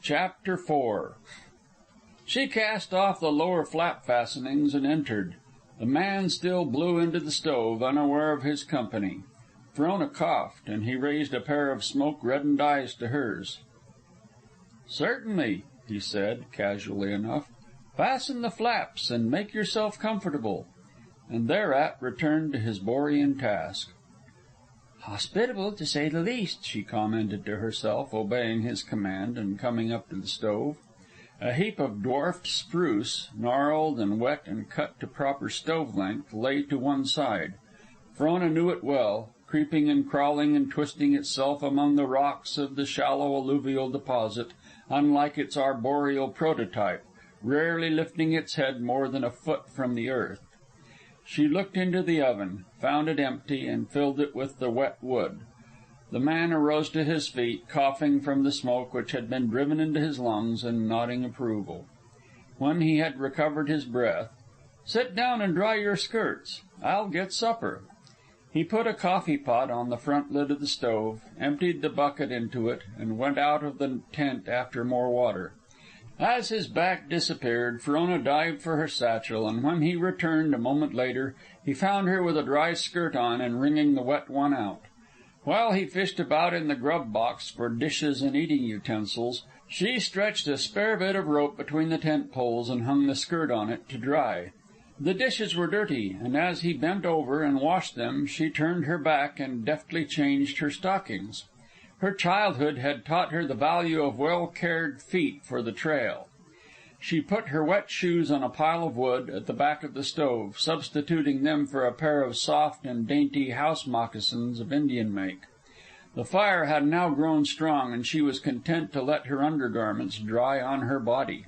Chapter 4. She cast off the lower flap fastenings and entered. The man still blew into the stove, unaware of his company. Verona coughed, and he raised a pair of smoke-reddened eyes to hers. "Certainly," he said, casually enough. "Fasten the flaps and make yourself comfortable," and thereat returned to his borean task. "Hospitable, to say the least," she commented to herself, obeying his command and coming up to the stove. A heap of dwarfed spruce, gnarled and wet and cut to proper stove length, lay to one side. Verona knew it well, creeping and crawling and twisting itself among the rocks of the shallow alluvial deposit, unlike its arboreal prototype, rarely lifting its head more than a foot from the earth. She looked into the oven, found it empty, and filled it with the wet wood. The man arose to his feet, coughing from the smoke which had been driven into his lungs, and nodding approval. When he had recovered his breath, "Sit down and dry your skirts. I'll get supper." He put a coffee pot on the front lid of the stove, emptied the bucket into it, and went out of the tent after more water. As his back disappeared, Verona dived for her satchel, and when he returned a moment later, he found her with a dry skirt on and wringing the wet one out. While he fished about in the grub box for dishes and eating utensils, she stretched a spare bit of rope between the tent poles and hung the skirt on it to dry. The dishes were dirty, and as he bent over and washed them, she turned her back and deftly changed her stockings. Her childhood had taught her the value of well-cared feet for the trail. She put her wet shoes on a pile of wood at the back of the stove, substituting them for a pair of soft and dainty house moccasins of Indian make. The fire had now grown strong, and she was content to let her undergarments dry on her body.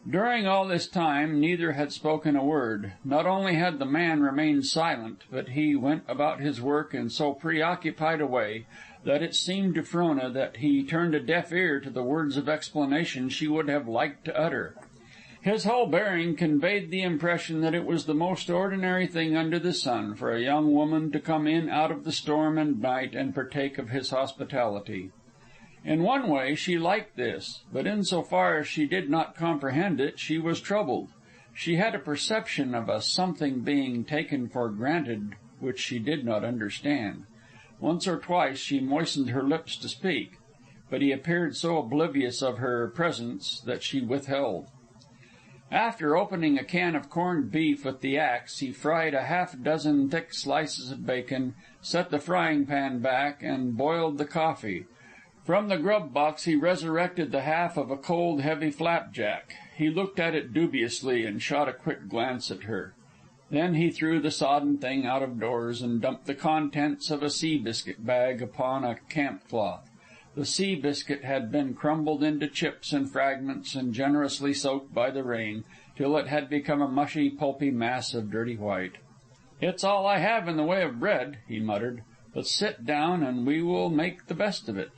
During all this time neither had spoken a word. Not only had the man remained silent, but he went about his work in so preoccupied a way that it seemed to Verona that he turned a deaf ear to the words of explanation she would have liked to utter. His whole bearing conveyed the impression that it was the most ordinary thing under the sun for a young woman to come in out of the storm and night and partake of his hospitality. In one way she liked this, but in so far as she did not comprehend it, she was troubled. She had a perception of a something being taken for granted which she did not understand. Once or twice she moistened her lips to speak, but he appeared so oblivious of her presence that she withheld. After opening a can of corned beef with the axe, he fried a half-dozen thick slices of bacon, set the frying pan back, and boiled the coffee. From the grub box he resurrected the half of a cold, heavy flapjack. He looked at it dubiously and shot a quick glance at her. Then he threw the sodden thing out of doors and dumped the contents of a sea biscuit bag upon a camp cloth. The sea biscuit had been crumbled into chips and fragments and generously soaked by the rain, till it had become a mushy, pulpy mass of dirty white. "It's all I have in the way of bread," he muttered. "But sit down and we will make the best of it."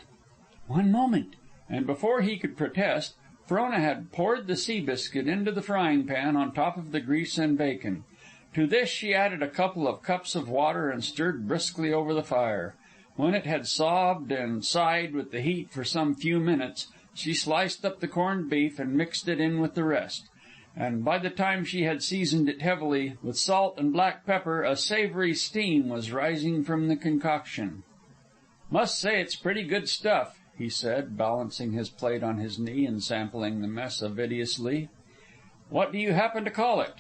"One moment." And before he could protest, Verona had poured the sea biscuit into the frying pan on top of the grease and bacon. To this she added a couple of cups of water and stirred briskly over the fire. When it had sobbed and sighed with the heat for some few minutes, she sliced up the corned beef and mixed it in with the rest. And by the time she had seasoned it heavily with salt and black pepper, a savory steam was rising from the concoction. "Must say it's pretty good stuff," he said, balancing his plate on his knee and sampling the mess avidiously. "What do you happen to call it?"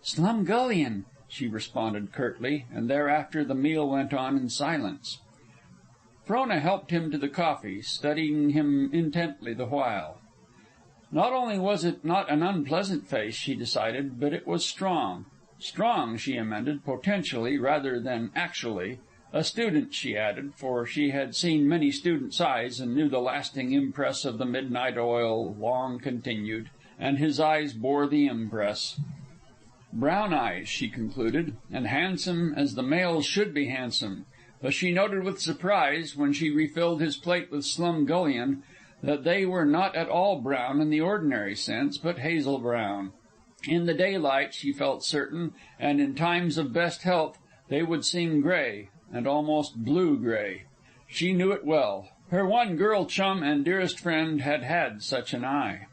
"Slumgullion," she responded curtly, and thereafter the meal went on in silence. Verona helped him to the coffee, studying him intently the while. Not only was it not an unpleasant face, she decided, but it was strong. Strong, she amended, potentially rather than actually. A student, she added, for she had seen many students' eyes and knew the lasting impress of the midnight oil long continued, and his eyes bore the impress. Brown eyes, she concluded, and handsome as the male's should be handsome. But she noted with surprise, when she refilled his plate with slumgullion, that they were not at all brown in the ordinary sense, but hazel brown. In the daylight, she felt certain, and in times of best health, they would seem gray, and almost blue-gray. She knew it well. Her one girl chum and dearest friend had had such an eye.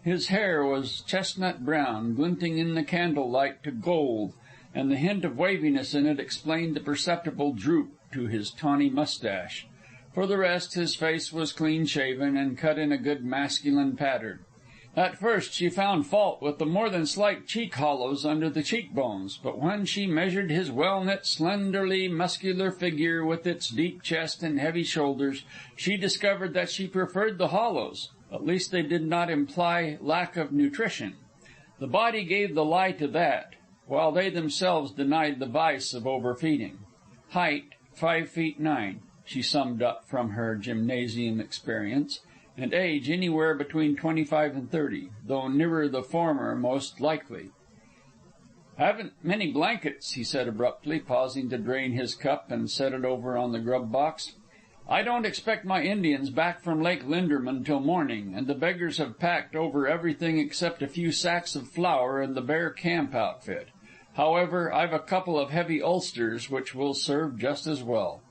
His hair was chestnut brown, glinting in the candle light to gold, and the hint of waviness in it explained the perceptible droop to his tawny mustache. For the rest, his face was clean-shaven and cut in a good masculine pattern. At first she found fault with the more than slight cheek hollows under the cheekbones, but when she measured his well-knit, slenderly muscular figure with its deep chest and heavy shoulders, she discovered that she preferred the hollows. At least they did not imply lack of nutrition. The body gave the lie to that, while they themselves denied the vice of overfeeding. Height, 5'9", she summed up from her gymnasium experience, and age anywhere between 25 and 30, though nearer the former most likely. "Haven't many blankets," he said abruptly, pausing to drain his cup and set it over on the grub box. "I don't expect my Indians back from Lake Linderman till morning, and the beggars have packed over everything except a few sacks of flour and the bare camp outfit. However, I've a couple of heavy ulsters which will serve just as well."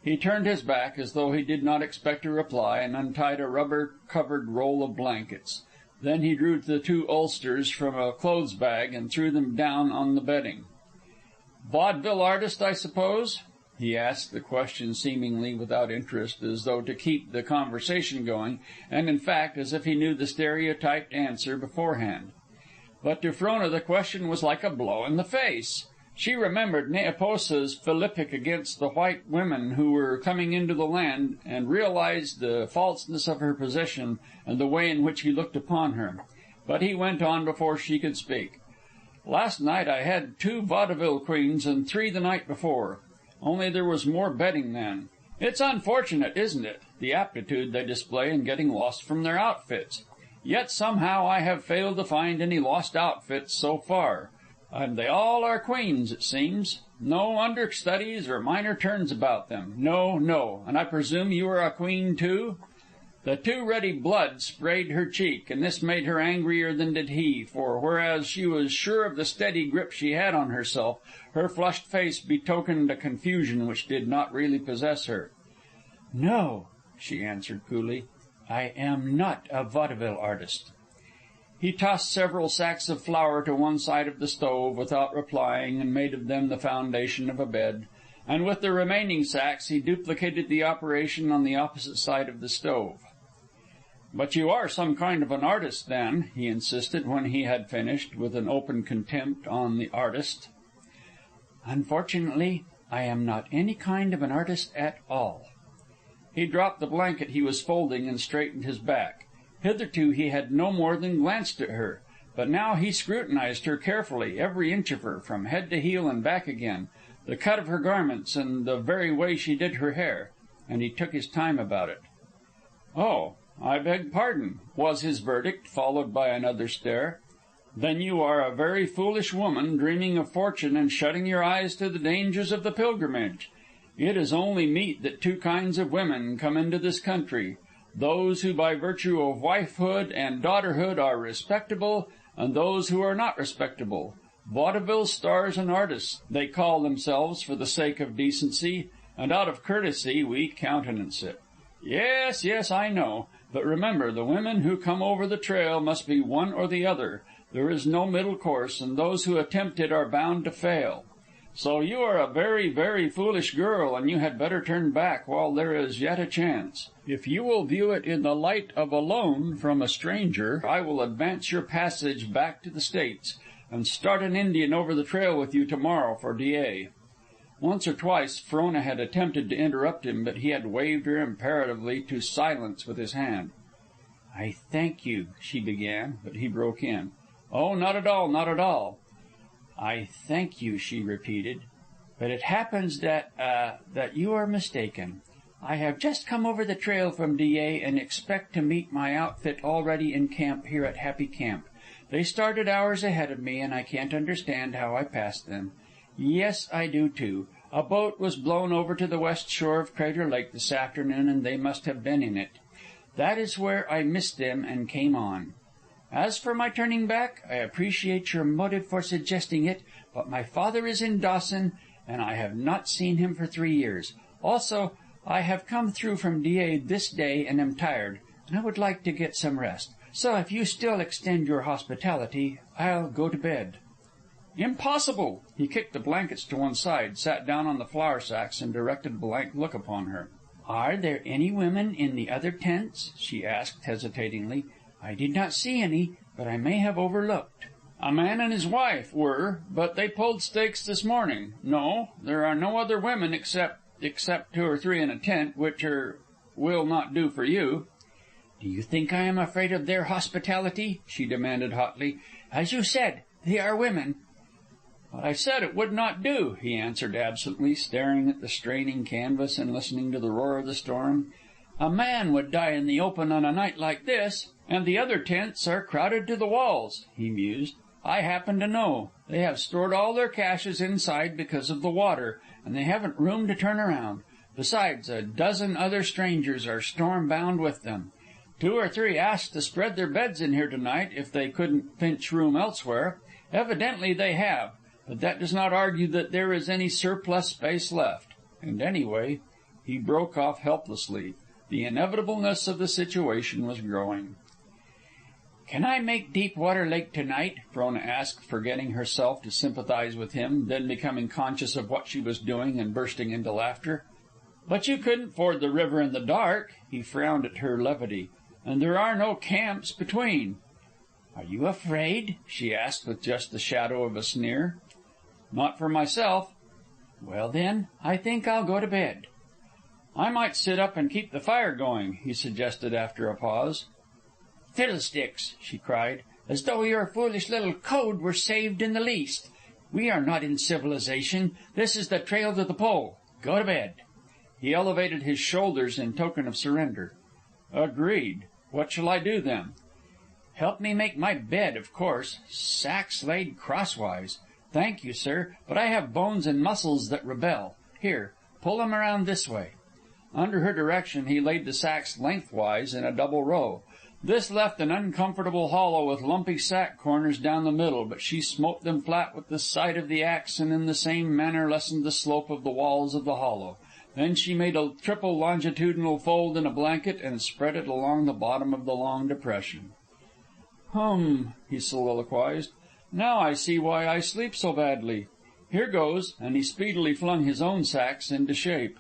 He turned his back as though he did not expect a reply, and untied a rubber-covered roll of blankets. Then he drew the two ulsters from a clothes bag and threw them down on the bedding. "Vaudeville artist, I suppose?" he asked, the question seemingly without interest, as though to keep the conversation going, and in fact as if he knew the stereotyped answer beforehand. But to Frona the question was like a blow in the face. She remembered Neeposa's philippic against the white women who were coming into the land, and realized the falseness of her position and the way in which he looked upon her. But he went on before she could speak. "Last night I had 2 vaudeville queens and 3 the night before. Only there was more betting then. It's unfortunate, isn't it, the aptitude they display in getting lost from their outfits? Yet somehow I have failed to find any lost outfits so far. And they all are queens, it seems. No understudies or minor turns about them. No, no. And I presume you are a queen, too?" The too ready blood sprayed her cheek, and this made her angrier than did he, for whereas she was sure of the steady grip she had on herself, her flushed face betokened a confusion which did not really possess her. "No," she answered coolly. "I am not a vaudeville artist." He tossed several sacks of flour to one side of the stove without replying, and made of them the foundation of a bed, and with the remaining sacks he duplicated the operation on the opposite side of the stove. "But you are some kind of an artist, then?" he insisted when he had finished, with an open contempt on the artist. "Unfortunately, I am not any kind of an artist at all." He dropped the blanket he was folding and straightened his back. Hitherto he had no more than glanced at her, but now he scrutinized her carefully, every inch of her, from head to heel and back again, the cut of her garments and the very way she did her hair, and he took his time about it. "Oh, I beg pardon," was his verdict, followed by another stare. "Then you are a very foolish woman, dreaming of fortune and shutting your eyes to the dangers of the pilgrimage. It is only meet that 2 kinds of women come into this country. Those who by virtue of wifehood and daughterhood are respectable, and those who are not respectable. Vaudeville stars and artists, they call themselves for the sake of decency, and out of courtesy we countenance it. Yes, yes, I know. But remember, the women who come over the trail must be one or the other. There is no middle course, and those who attempt it are bound to fail. So you are a very, very foolish girl, and you had better turn back while there is yet a chance. If you will view it in the light of a loan from a stranger, I will advance your passage back to the States, and start an Indian over the trail with you tomorrow for Dyea." Once or twice Frona had attempted to interrupt him, but he had waved her imperatively to silence with his hand. "I thank you," she began, but he broke in. "Oh, not at all, not at all." "I thank you," she repeated. "But it happens that you are mistaken. I have just come over the trail from Dyea and expect to meet my outfit already in camp here at Happy Camp. They started hours ahead of me, and I can't understand how I passed them. Yes, I do too. A boat was blown over to the west shore of Crater Lake this afternoon, and they must have been in it. That is where I missed them and came on. As for my turning back, I appreciate your motive for suggesting it, but my father is in Dawson, and I have not seen him for 3 years. Also, I have come through from DA this day and am tired, and I would like to get some rest. So if you still extend your hospitality, I'll go to bed." "Impossible!" He kicked the blankets to one side, sat down on the flour sacks, and directed a blank look upon her. "Are there any women in the other tents?" she asked hesitatingly. "I did not see any, but I may have overlooked." "A man and his wife were, but they pulled stakes this morning. No, there are no other women except 2 or 3 in a tent, which will not do for you." "Do you think I am afraid of their hospitality?" she demanded hotly. "As you said, they are women." "But I said it would not do," he answered absently, staring at the straining canvas and listening to the roar of the storm. "A man would die in the open on a night like this. And the other tents are crowded to the walls," he mused. "I happen to know. They have stored all their caches inside because of the water, and they haven't room to turn around. Besides, a dozen other strangers are storm-bound with them. 2 or 3 asked to spread their beds in here tonight if they couldn't pinch room elsewhere. Evidently they have, but that does not argue that there is any surplus space left. And anyway," he broke off helplessly. The inevitableness of the situation was growing. "Can I make Deepwater Lake tonight?" Frona asked, forgetting herself to sympathize with him, then becoming conscious of what she was doing and bursting into laughter. "But you couldn't ford the river in the dark." He frowned at her levity. "And there are no camps between." "Are you afraid?" she asked with just the shadow of a sneer. "Not for myself." "Well, then, I think I'll go to bed." "I might sit up and keep the fire going," he suggested after a pause. "Fiddlesticks!" she cried. "As though your foolish little code were saved in the least. We are not in civilization. This is the trail to the pole. Go to bed." He elevated his shoulders in token of surrender. "Agreed. What shall I do, then?" "Help me make my bed, of course. Sacks laid crosswise. Thank you, sir, but I have bones and muscles that rebel. Here, pull them around this way." Under her direction, he laid the sacks lengthwise in a double row. This left an uncomfortable hollow with lumpy sack corners down the middle, but she smote them flat with the side of the axe and in the same manner lessened the slope of the walls of the hollow. Then she made a triple longitudinal fold in a blanket and spread it along the bottom of the long depression. He soliloquized. "Now I see why I sleep so badly. Here goes," and he speedily flung his own sacks into shape.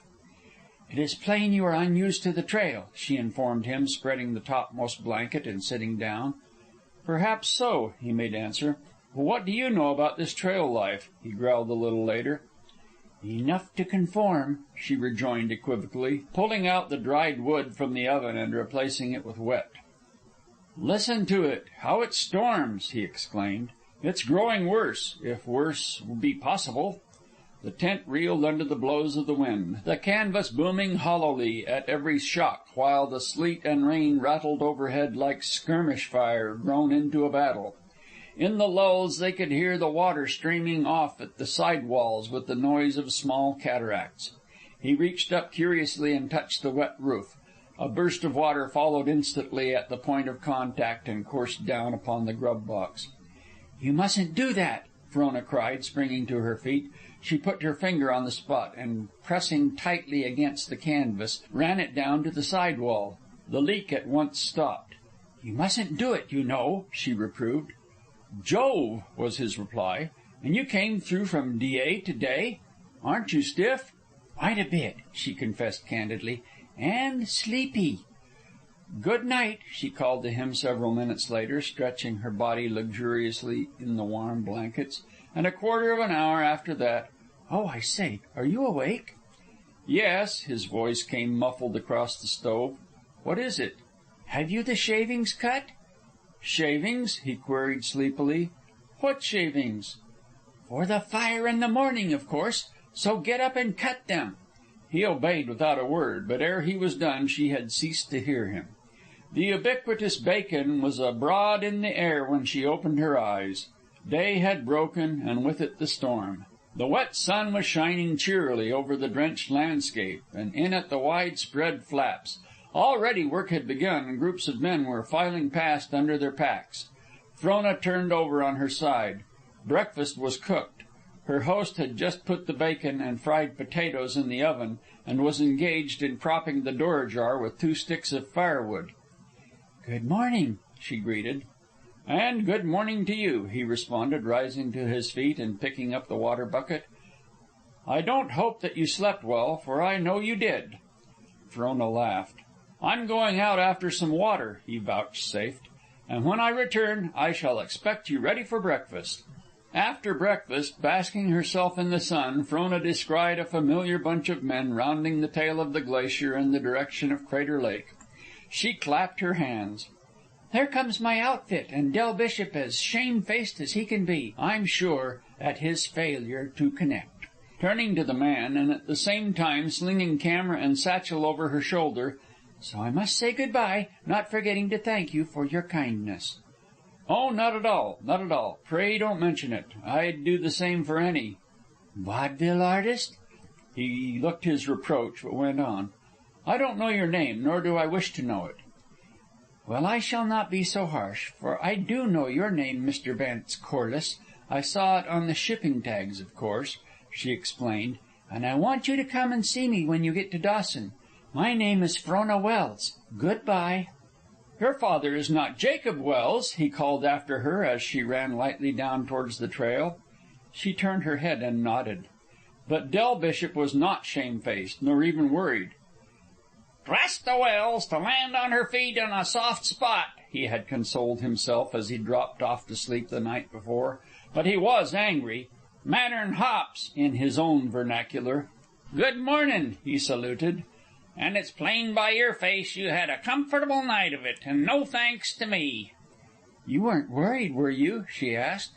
"It is plain you are unused to the trail," she informed him, spreading the topmost blanket and sitting down. "Perhaps so," he made answer. "But what do you know about this trail life?" he growled a little later. "Enough to conform," she rejoined equivocally, pulling out the dried wood from the oven and replacing it with wet. "Listen to it! How it storms!" he exclaimed. "It's growing worse, if worse be possible." The tent reeled under the blows of the wind, the canvas booming hollowly at every shock, while the sleet and rain rattled overhead like skirmish fire grown into a battle. In the lulls they could hear the water streaming off at the side walls with the noise of small cataracts. He reached up curiously and touched the wet roof. A burst of water followed instantly at the point of contact and coursed down upon the grub box. "You mustn't do that!" Frona cried, springing to her feet. She put her finger on the spot and, pressing tightly against the canvas, ran it down to the side wall. The leak at once stopped. "You mustn't do it, you know," she reproved. "Jove!" was his reply. "And you came through from DA to day? Aren't you stiff?" "Quite a bit," she confessed candidly. "And sleepy." "Good night," she called to him several minutes later, stretching her body luxuriously in the warm blankets. And a quarter of an hour after that, "Oh, I say, are you awake?" "Yes." His voice came muffled across the stove. "What is it?" "Have you the shavings cut?" "Shavings?" he queried sleepily. "What shavings?" "For the fire in the morning, of course. So get up and cut them." He obeyed without a word, but ere he was done she had ceased to hear him. The ubiquitous bacon was abroad in the air when she opened her eyes. Day had broken, and with it the storm. The wet sun was shining cheerily over the drenched landscape, and in at the wide-spread flaps. Already work had begun, and groups of men were filing past under their packs. Frona turned over on her side. Breakfast was cooked. Her host had just put the bacon and fried potatoes in the oven and was engaged in propping the door ajar with 2 sticks of firewood. "Good morning," she greeted. "And good morning to you," he responded, rising to his feet and picking up the water bucket. "I don't hope that you slept well, for I know you did." Frona laughed. "I'm going out after some water," he vouchsafed, "and when I return I shall expect you ready for breakfast." After breakfast, basking herself in the sun, Frona descried a familiar bunch of men rounding the tail of the glacier in the direction of Crater Lake. She clapped her hands. "There comes my outfit, and Del Bishop as shamefaced as he can be, I'm sure, at his failure to connect." Turning to the man, and at the same time slinging camera and satchel over her shoulder, "So I must say good bye, not forgetting to thank you for your kindness." "Oh, not at all, not at all. Pray don't mention it. I'd do the same for any." "Vaudeville artist?" He looked his reproach, but went on. "I don't know your name, nor do I wish to know it." "Well, I shall not be so harsh, for I do know your name, Mr. Vance Corliss. I saw it on the shipping tags, of course," she explained, "and I want you to come and see me when you get to Dawson. My name is Frona Wells. Good-bye." "Your father is not Jacob Wells," he called after her as she ran lightly down towards the trail. She turned her head and nodded. But Del Bishop was not shamefaced, nor even worried. "Trust the Wells to land on her feet in a soft spot," he had consoled himself as he dropped off to sleep the night before. But he was angry. "Madder'n hops," in his own vernacular. "Good mornin'," he saluted. "And it's plain by your face you had a comfortable night of it, and no thanks to me." "You weren't worried, were you?" she asked.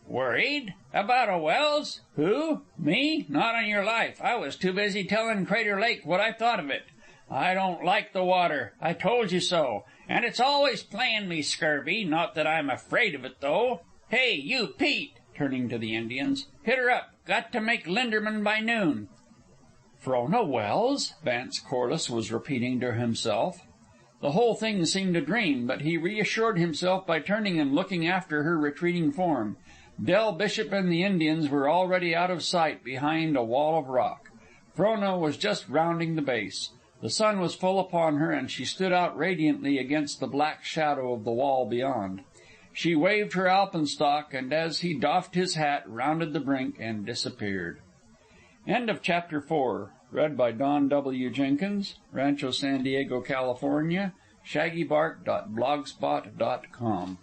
"Worried? About a Wells? Who? Me? Not on your life. I was too busy telling Crater Lake what I thought of it. I don't like the water. I told you so. And it's always playin' me scurvy, not that I'm afraid of it, though. Hey, you, Pete," turning to the Indians, "hit her up. Got to make Linderman by noon." "Frona Wells?" Vance Corliss was repeating to himself. The whole thing seemed a dream, but he reassured himself by turning and looking after her retreating form. Del Bishop and the Indians were already out of sight behind a wall of rock. Frona was just rounding the base. The sun was full upon her, and she stood out radiantly against the black shadow of the wall beyond. She waved her alpenstock, and as he doffed his hat, rounded the brink and disappeared. End of Chapter 4. Read by Don W. Jenkins, Rancho San Diego, California, shaggybark.blogspot.com.